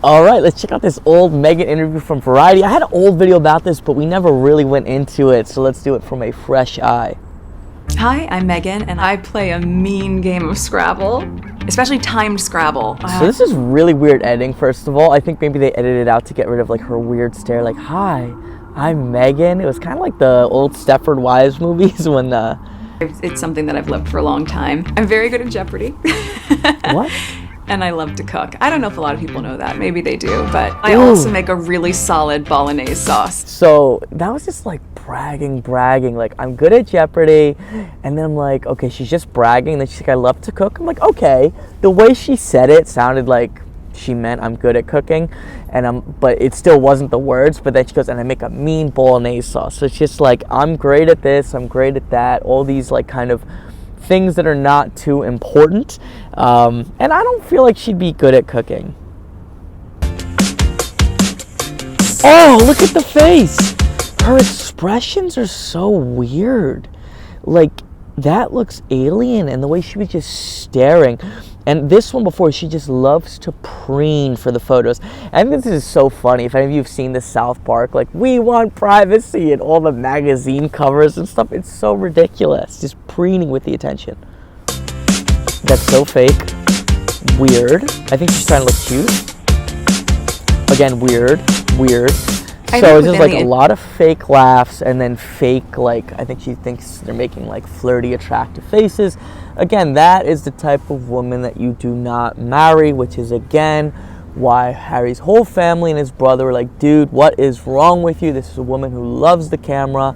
All right, let's check out this old Meghan interview from Variety. I had an old video about this, but we never really went into it, so let's do it from a fresh eye. Hi, I'm Meghan, and I play a mean game of Scrabble, especially timed Scrabble. So this is really weird editing, first of all. I think maybe they edited it out to get rid of like her weird stare, like, hi, I'm Meghan. It was kind of like the old Stepford Wives movies when It's something that I've loved for a long time. I'm very good at Jeopardy. What? And I love to cook. I don't know if a lot of people know that. Maybe they do, but I also make a really solid bolognese sauce. So that was just like bragging. Like, I'm good at Jeopardy. And then I'm like, okay, she's just bragging. And then she's like, I love to cook. I'm like, okay. The way she said it sounded like she meant I'm good at cooking. But it still wasn't the words. But then she goes, and I make a mean bolognese sauce. So it's just like, I'm great at this. I'm great at that. All these like kind of things that are not too important, and I don't feel like she'd be good at cooking. Oh, look at the face. Her expressions are so weird. Like, that looks alien, and the way she was just staring. And this one before, she just loves to preen for the photos. I think this is so funny. If any of you have seen the South Park, like, we want privacy, and all the magazine covers and stuff, it's so ridiculous. Just preening with the attention. That's so fake. Weird. I think she's trying to look cute. Again, weird. So it's just like a lot of fake laughs and then fake, like, I think she thinks they're making like flirty, attractive faces. Again, that is the type of woman that you do not marry, which is again why Harry's whole family and his brother were like, dude, what is wrong with you? This is a woman who loves the camera.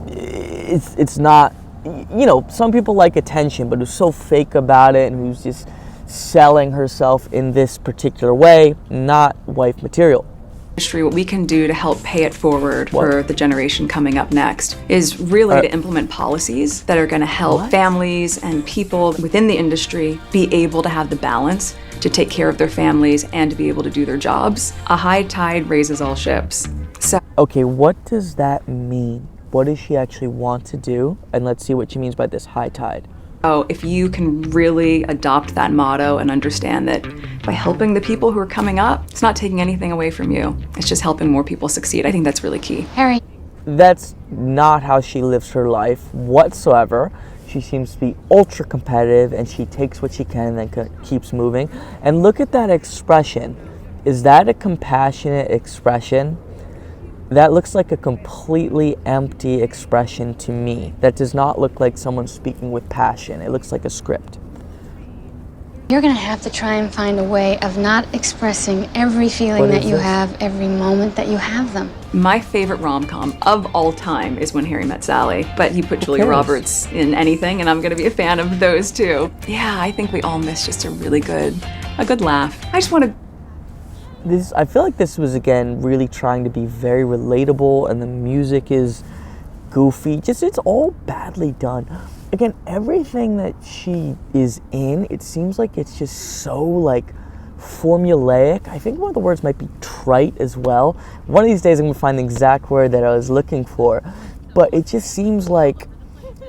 It's not, you know, some people like attention, but who's so fake about it and who's just selling herself in this particular way, not wife material. What we can do to help pay it forward for the generation coming up next is really to implement policies that are going to help families and people within the industry be able to have the balance to take care of their families and to be able to do their jobs. A high tide raises all ships. So, okay, what does that mean? What does she actually want to do? And let's see what she means by this high tide. if you can really adopt that motto and understand that by helping the people who are coming up, it's not taking anything away from you. It's just helping more people succeed. I think that's really key. Harry. That's not how she lives her life whatsoever. She seems to be ultra competitive and she takes what she can and then keeps moving. And look at that expression. Is that a compassionate expression? That looks like a completely empty expression to me. That does not look like someone speaking with passion. It looks like a script. You're gonna have to try and find a way of not expressing every feeling that you have, every moment that you have them. My favorite rom-com of all time is When Harry Met Sally, but you put Julia Roberts in anything and I'm gonna be a fan of those too. Yeah, I think we all miss just a good laugh. I just want to I feel like this was, again, really trying to be very relatable, and the music is goofy. It's all badly done. Again, everything that she is in, it seems like it's just so, formulaic. I think one of the words might be trite as well. One of these days I'm going to find the exact word that I was looking for. But it just seems like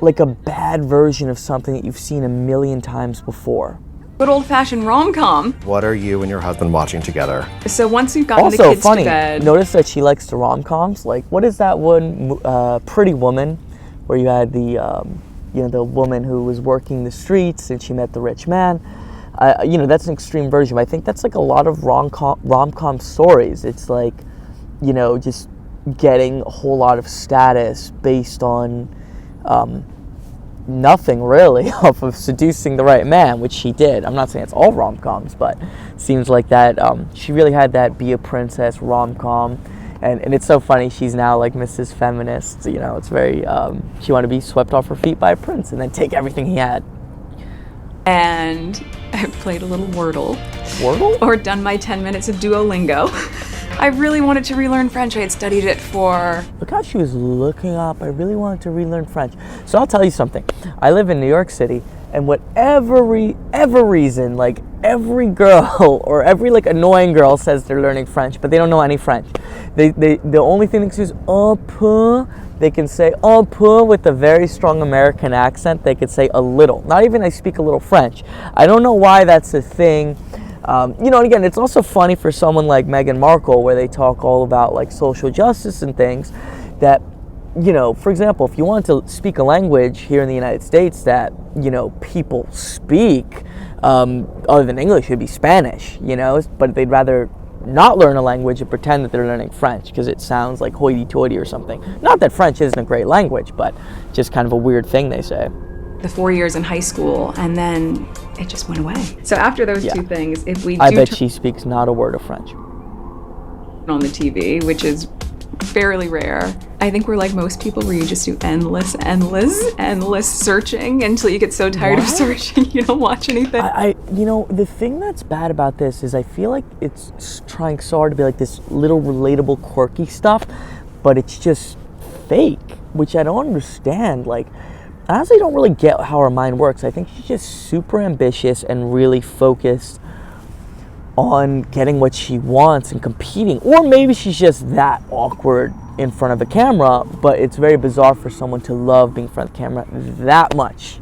a bad version of something that you've seen a million times before. good old-fashioned rom-com. What are you and your husband watching together? So once you've gotten the Also, kids funny, to bed... notice that she likes the rom-coms. Like, what is that one, Pretty Woman, where you had the woman who was working the streets and she met the rich man. That's an extreme version. But I think that's like a lot of rom-com stories. It's like, just getting a whole lot of status based on nothing really off of seducing the right man, which she did. I'm not saying it's all rom-coms, but it seems like that she really had that be a princess rom-com. And it's so funny, she's now like Mrs. Feminist, it's very, she wanted to be swept off her feet by a prince and then take everything he had. And I played a little Wordle. Wordle? Or done my 10 minutes of Duolingo. I really wanted to relearn French. I had studied it for... Look how she was looking up. I really wanted to relearn French. So I'll tell you something. I live in New York City, and whatever reason, like every girl or every annoying girl says they're learning French, but they don't know any French. The only thing they can say is un peu. They can say un peu with a very strong American accent. They could say a little. Not even I speak a little French. I don't know why that's a thing. You know, and again, it's also funny for someone like Meghan Markle, where they talk all about like social justice and things that, you know, for example, if you want to speak a language here in the United States that, you know, people speak, other than English, it'd be Spanish, you know, but they'd rather not learn a language and pretend that they're learning French because it sounds like hoity-toity or something. Not that French isn't a great language, but just kind of a weird thing they say. The 4 years in high school, and then it just went away. So after those two things, if we I bet she speaks not a word of French on the TV, which is fairly rare, I think we're like most people where you just do endless searching until you get so tired of searching you don't watch anything. You know, the thing that's bad about this is I feel like it's trying so hard to be like this little relatable, quirky stuff, but it's just fake, which I don't understand. Like, I honestly don't really get how her mind works. I think she's just super ambitious and really focused on getting what she wants and competing. Or maybe she's just that awkward in front of a camera, but it's very bizarre for someone to love being in front of the camera that much.